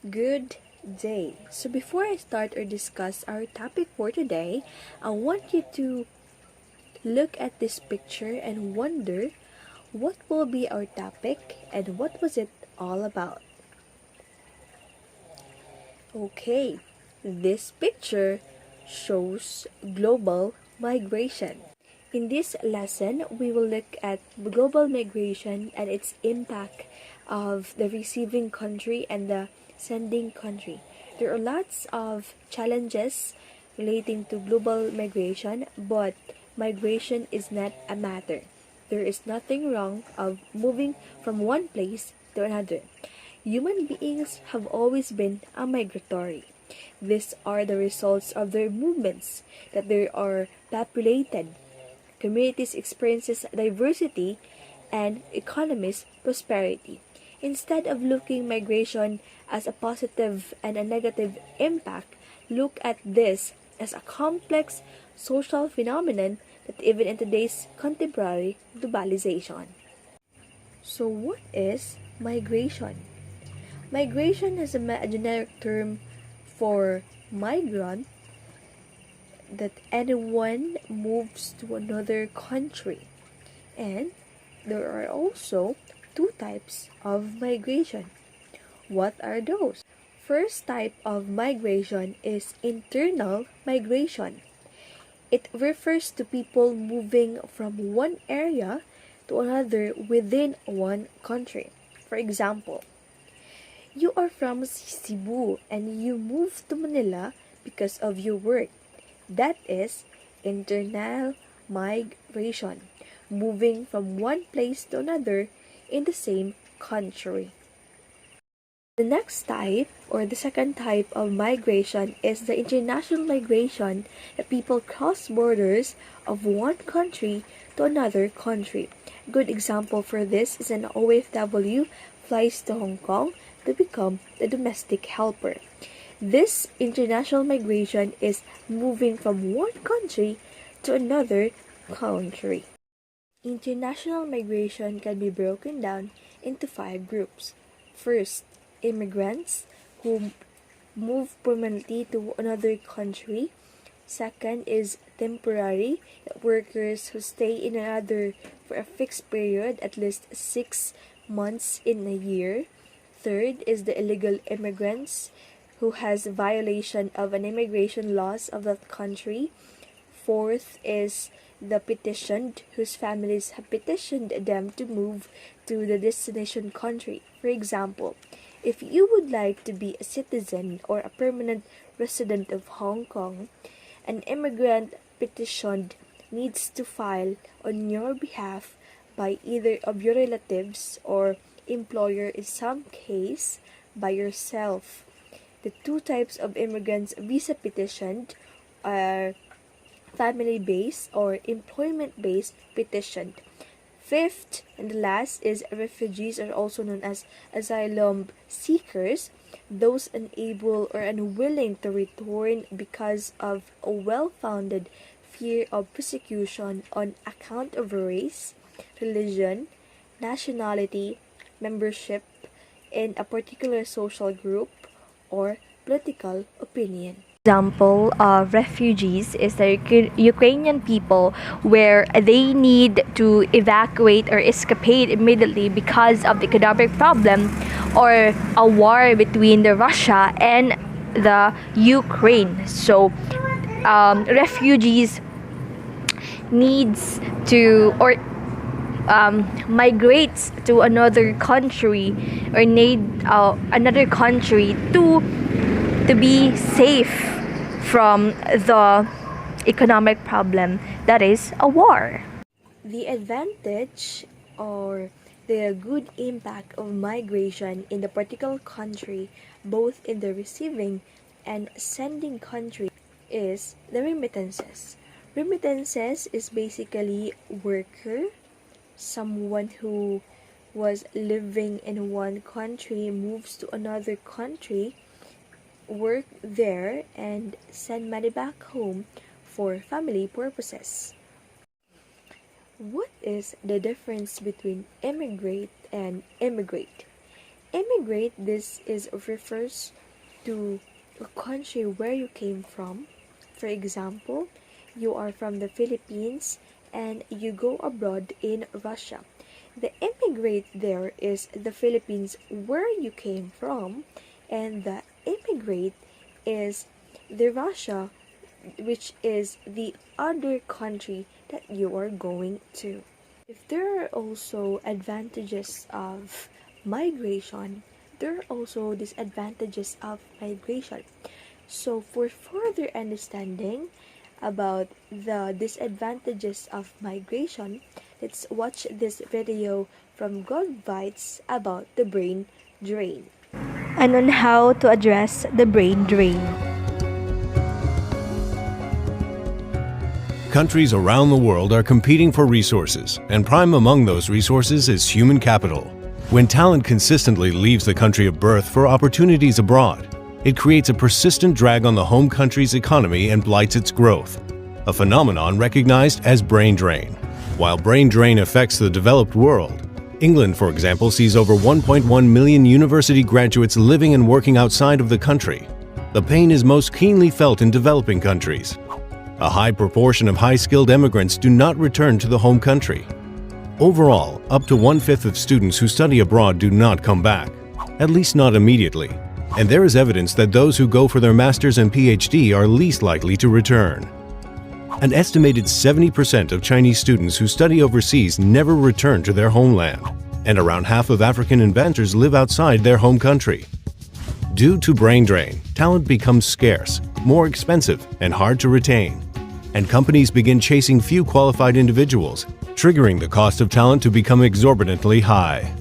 Good day. So before I start or discuss our topic for today, I want you to look at this picture and wonder what will be our topic and what was it all about. Okay, this picture shows global migration. In this lesson, we will look at global migration and its impact of the receiving country and the sending country. There are lots of challenges relating to global migration, but migration is not a matter. There is nothing wrong of moving from one place to another. Human beings have always been a migratory. These are the results of their movements, that they are populated communities experiences diversity and economies prosperity. Instead of looking migration as a positive and a negative impact, look at this as a complex social phenomenon that even in today's contemporary globalization. So what is migration? Migration is a generic term for migrant that anyone moves to another country. And there are also two types of migration. What are those? First type of migration is internal migration. It refers to people moving from one area to another within one country. For example, you are from Cebu and you moved to Manila because of your work. That is internal migration, moving from one place to another in the same country. The next type, or the second type of migration, is the international migration that people cross borders of one country to another country. A good example for this is an OFW flies to Hong Kong to become the domestic helper. This international migration is moving from one country to another country. International migration can be broken down into 5 groups. First, immigrants who move permanently to another country. Second is temporary workers who stay in another for a fixed period, at least 6 months in a year. Third is the illegal immigrants who has violation of an immigration laws of that country. Fourth is the petitioned whose families have petitioned them to move to the destination country. For example, if you would like to be a citizen or a permanent resident of Hong Kong, an immigrant petitioned needs to file on your behalf by either of your relatives or employer, in some case by yourself. The two types of immigrants visa petitioned are family-based or employment-based petitioned. Fifth and last is refugees, are also known as asylum seekers, those unable or unwilling to return because of a well-founded fear of persecution on account of race, religion, nationality, membership in a particular social group, or political opinion. Example of refugees is the Ukrainian people, where they need to evacuate or escape immediately because of the economic problem or a war between the Russia and the Ukraine. So refugees needs to or migrates to another country or need another country to be safe from the economic problem, that is a war. The advantage or the good impact of migration in the particular country, both in the receiving and sending country, is the remittances. Remittances is basically worker, someone who was living in one country moves to another country, work there, and send money back home for family purposes. What is the difference between immigrate and immigrate? Immigrate, this is refers to a country where you came from. For example, you are from the Philippines and you go abroad in Russia. The immigrate there is the Philippines where you came from, and the immigrate is the Russia, which is the other country that you are going to. If there are also advantages of migration, there are also disadvantages of migration. So, for further understanding about the disadvantages of migration, let's watch this video from Gold Bites about the brain drain and on how to address the brain drain. Countries around the world are competing for resources, and prime among those resources is human capital. When talent consistently leaves the country of birth for opportunities abroad, it creates a persistent drag on the home country's economy and blights its growth, a phenomenon recognized as brain drain. While brain drain affects the developed world, England, for example, sees over 1.1 million university graduates living and working outside of the country. The pain is most keenly felt in developing countries. A high proportion of high-skilled immigrants do not return to the home country. Overall, up to 1/5 of students who study abroad do not come back, at least not immediately. And there is evidence that those who go for their master's and PhD are least likely to return. An estimated 70% of Chinese students who study overseas never return to their homeland, and around half of African inventors live outside their home country. Due to brain drain, talent becomes scarce, more expensive, and hard to retain, and companies begin chasing few qualified individuals, triggering the cost of talent to become exorbitantly high.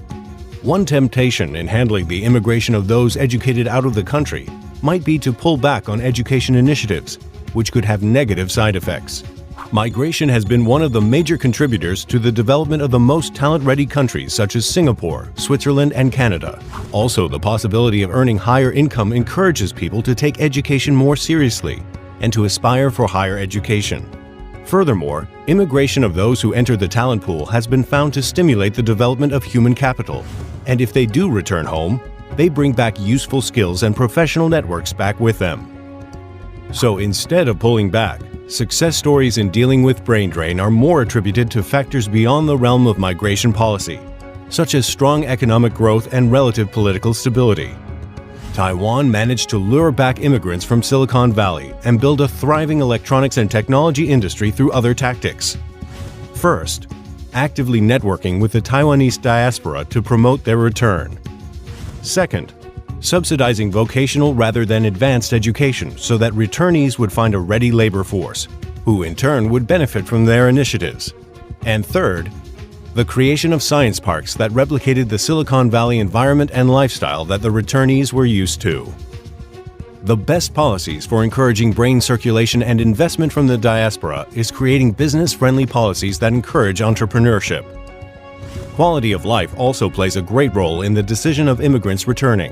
One temptation in handling the immigration of those educated out of the country might be to pull back on education initiatives, which could have negative side effects. Migration has been one of the major contributors to the development of the most talent-ready countries such as Singapore, Switzerland, and Canada. Also, the possibility of earning higher income encourages people to take education more seriously and to aspire for higher education. Furthermore, immigration of those who enter the talent pool has been found to stimulate the development of human capital, and if they do return home, they bring back useful skills and professional networks back with them. So instead of pulling back, success stories in dealing with brain drain are more attributed to factors beyond the realm of migration policy, such as strong economic growth and relative political stability. Taiwan managed to lure back immigrants from Silicon Valley and build a thriving electronics and technology industry through other tactics. First, actively networking with the Taiwanese diaspora to promote their return. Second, subsidizing vocational rather than advanced education so that returnees would find a ready labor force, who in turn would benefit from their initiatives. And third, the creation of science parks that replicated the Silicon Valley environment and lifestyle that the returnees were used to. The best policies for encouraging brain circulation and investment from the diaspora is creating business-friendly policies that encourage entrepreneurship. Quality of life also plays a great role in the decision of immigrants returning.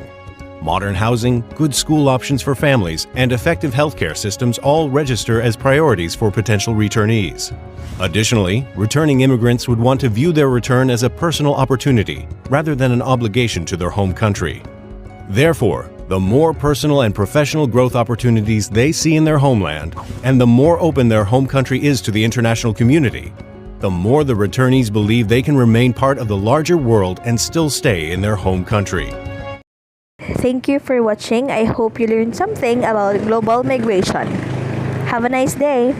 Modern housing, good school options for families, and effective healthcare systems all register as priorities for potential returnees. Additionally, returning immigrants would want to view their return as a personal opportunity rather than an obligation to their home country. Therefore, the more personal and professional growth opportunities they see in their homeland, and the more open their home country is to the international community, the more the returnees believe they can remain part of the larger world and still stay in their home country. Thank you for watching. I hope you learned something about global migration. Have a nice day.